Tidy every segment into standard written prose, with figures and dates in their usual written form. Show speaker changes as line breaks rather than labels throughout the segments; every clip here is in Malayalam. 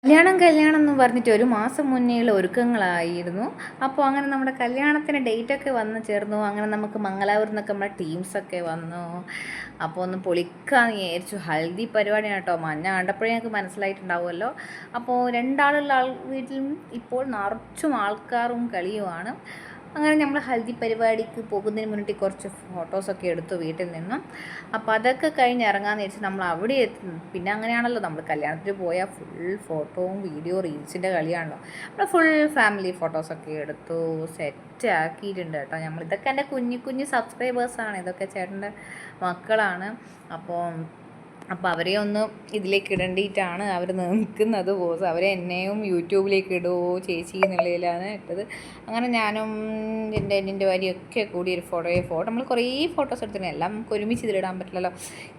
കല്യാണം എന്ന് പറഞ്ഞിട്ട് ഒരു മാസം മുന്നേയുള്ള ഒരുക്കങ്ങളായിരുന്നു. അപ്പോൾ അങ്ങനെ നമ്മുടെ കല്യാണത്തിന് ഡേറ്റൊക്കെ വന്ന് ചേർന്നു. അങ്ങനെ നമുക്ക് മംഗലാപുരത്ത് നിന്നൊക്കെ നമ്മുടെ ടീംസൊക്കെ വന്നു. അപ്പോൾ ഒന്ന് പൊളിക്കാന്ന് വിചാരിച്ചു. ഹൽദി പരിപാടിയാണ് കേട്ടോ. മഞ്ഞ കണ്ടപ്പോഴേ ഞങ്ങൾക്ക് മനസ്സിലായിട്ടുണ്ടാവുമല്ലോ. അപ്പോൾ രണ്ടാളുള്ള വീട്ടിലും ഇപ്പോൾ നിറച്ചും ആൾക്കാരും കളിയുമാണ്. അങ്ങനെ നമ്മൾ ഹൽദി പരിപാടിക്ക് പോകുന്നതിന് മുന്നിട്ട് കുറച്ച് ഫോട്ടോസൊക്കെ എടുത്തു വീട്ടിൽ നിന്നും. അപ്പോൾ അതൊക്കെ കഴിഞ്ഞ് ഇറങ്ങാമെന്ന് വെച്ചാൽ നമ്മൾ അവിടെ എത്തി. പിന്നെ അങ്ങനെയാണല്ലോ നമ്മൾ കല്യാണത്തിന് പോയാൽ ഫുൾ ഫോട്ടോവും വീഡിയോ റീൽസിൻ്റെ കളിയാണല്ലോ. നമ്മൾ ഫുൾ ഫാമിലി ഫോട്ടോസൊക്കെ എടുത്തു, സെറ്റ് ആക്കിയിട്ടുണ്ട് കേട്ടോ. ഇതൊക്കെ എൻ്റെ കുഞ്ഞു കുഞ്ഞു സബ്സ്ക്രൈബേഴ്സാണ്, ഇതൊക്കെ ചേട്ടൻ്റെ മക്കളാണ്. അപ്പോൾ അവരെ ഒന്ന് ഇതിലേക്ക് ഇടേണ്ടിയിട്ടാണ് അവർ നിൽക്കുന്നത്. ബോസ് അവരെ എന്നെയും യൂട്യൂബിലേക്ക് ഇടുമോ ചേച്ചി എന്നുള്ളതിലാണ് ഇട്ടത്. അങ്ങനെ ഞാനും എൻ്റെ വരിയൊക്കെ കൂടി ഒരു ഫോട്ടോ നമ്മൾ കുറേ ഫോട്ടോസ് എടുത്തിട്ടുണ്ട്. എല്ലാം നമുക്ക് ഒരുമിച്ച് ഇതിലിടാൻ പറ്റില്ലല്ലോ.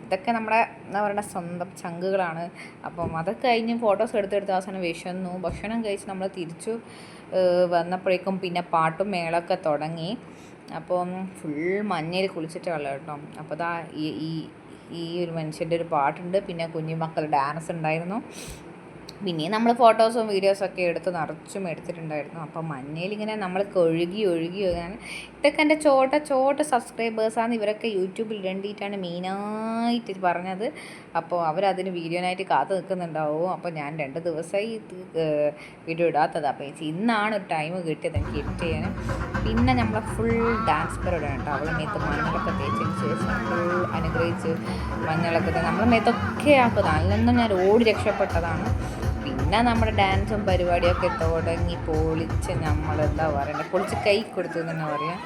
ഇതൊക്കെ നമ്മുടെ എന്താ പറയുക സ്വന്തം ചങ്കുകളാണ്. അപ്പം അതൊക്കെ കഴിഞ്ഞ് ഫോട്ടോസ് എടുത്തെടുത്ത് അവസാനം വിശന്നു. ഭക്ഷണം കഴിച്ച് നമ്മൾ തിരിച്ചു വന്നപ്പോഴേക്കും പിന്നെ പാട്ടും മേളൊക്കെ തുടങ്ങി. അപ്പം ഫുൾ മഞ്ഞയിൽ കുളിച്ചിട്ടുള്ള കേട്ടോ. അപ്പോൾ അതാ ഈ ഒരു മനുഷ്യൻ്റെ ഒരു പാട്ടുണ്ട്, പിന്നെ കുഞ്ഞുമക്കൾ ഡാൻസ് ഉണ്ടായിരുന്നു. പിന്നെ നമ്മൾ ഫോട്ടോസും വീഡിയോസൊക്കെ എടുത്ത് നിറച്ചും എടുത്തിട്ടുണ്ടായിരുന്നു. അപ്പോൾ മഞ്ഞയിലിങ്ങനെ നമ്മൾ ഒഴുകി ഇതൊക്കെ എൻ്റെ ചോട്ട സബ്സ്ക്രൈബേഴ്സാണ്. ഇവരൊക്കെ യൂട്യൂബിൽ ഇടേണ്ടിയിട്ടാണ് മെയിനായിട്ട് പറഞ്ഞത്. അപ്പോൾ അവരതിന് വീഡിയോനായിട്ട് കാത്തു നിൽക്കുന്നുണ്ടാവും. അപ്പോൾ ഞാൻ 2 ദിവസമായി വീഡിയോ ഇടാത്തത്. അപ്പോൾ ഇന്നാണ് ഒരു ടൈം കിട്ടിയത് എനിക്ക് എഡിറ്റ് ചെയ്യാൻ. പിന്നെ നമ്മളെ ഫുൾ ഡാൻസ് പരിപാടിയാണ് കേട്ടോ. അവളെ മേത്ത് മഞ്ഞളൊക്കെ തേച്ചതിന് ശേഷം ഫുൾ അനുഗ്രഹിച്ച് മഞ്ഞളൊക്കെ നമ്മളെ മേത്തൊക്കെ ആക്കുന്നത്. അതിലൊന്നും ഞാൻ ഓടി രക്ഷപ്പെട്ടതാണ്. പിന്നെ നമ്മുടെ ഡാൻസും പരിപാടിയൊക്കെ തുടങ്ങി പൊളിച്ച് നമ്മളെന്താ പറയണ്ടേ, പൊളിച്ച് കൈ കൊടുത്തു എന്ന് തന്നെ പറയാം.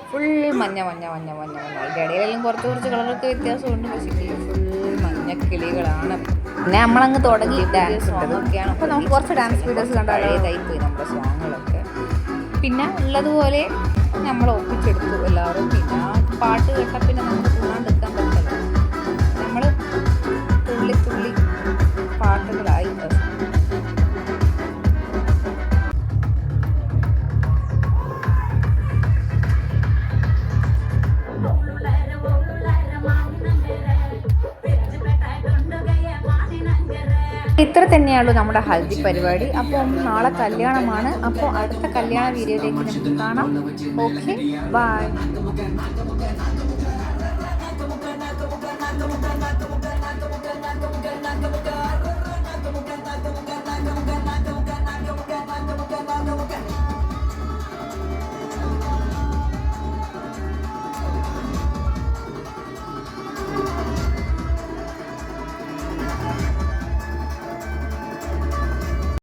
ഫുൾ മഞ്ഞ അതിൻ്റെ ഇടയിലെല്ലാം കുറച്ച് കളറൊക്കെ വ്യത്യാസമുണ്ട്. പക്ഷേ ഫുൾ മഞ്ഞക്കിളികളാണ്. പിന്നെ നമ്മളങ്ങ് തുടങ്ങി ഡാൻസ് സോങ്ങൊക്കെയാണ്. അപ്പോൾ നമുക്ക് കുറച്ച് ഡാൻസ് വീഡിയോസ് കണ്ടാൽ പഴയതായിപ്പോയി നമ്മുടെ സോങ്ങുകളൊക്കെ. പിന്നെ ഉള്ളതുപോലെ നമ്മൾ ഒപ്പിച്ചെടുത്തു എല്ലാവരും. പിന്നെ പാട്ട് കേട്ടാൽ പിന്നെ നമുക്ക് തുള്ളാണ്ടെടുക്കാൻ പറ്റില്ല. നമ്മൾ തുള്ളി പാട്ടുകളായി. ഇത്ര തന്നെയുള്ളൂ നമ്മുടെ ഹൽദി പരിപാടി. അപ്പോൾ നാളെ കല്യാണമാണ്. അപ്പോൾ അടുത്ത കല്യാണ വീഡിയോയിലേക്ക് നമുക്ക് കാണാം. Okay, by.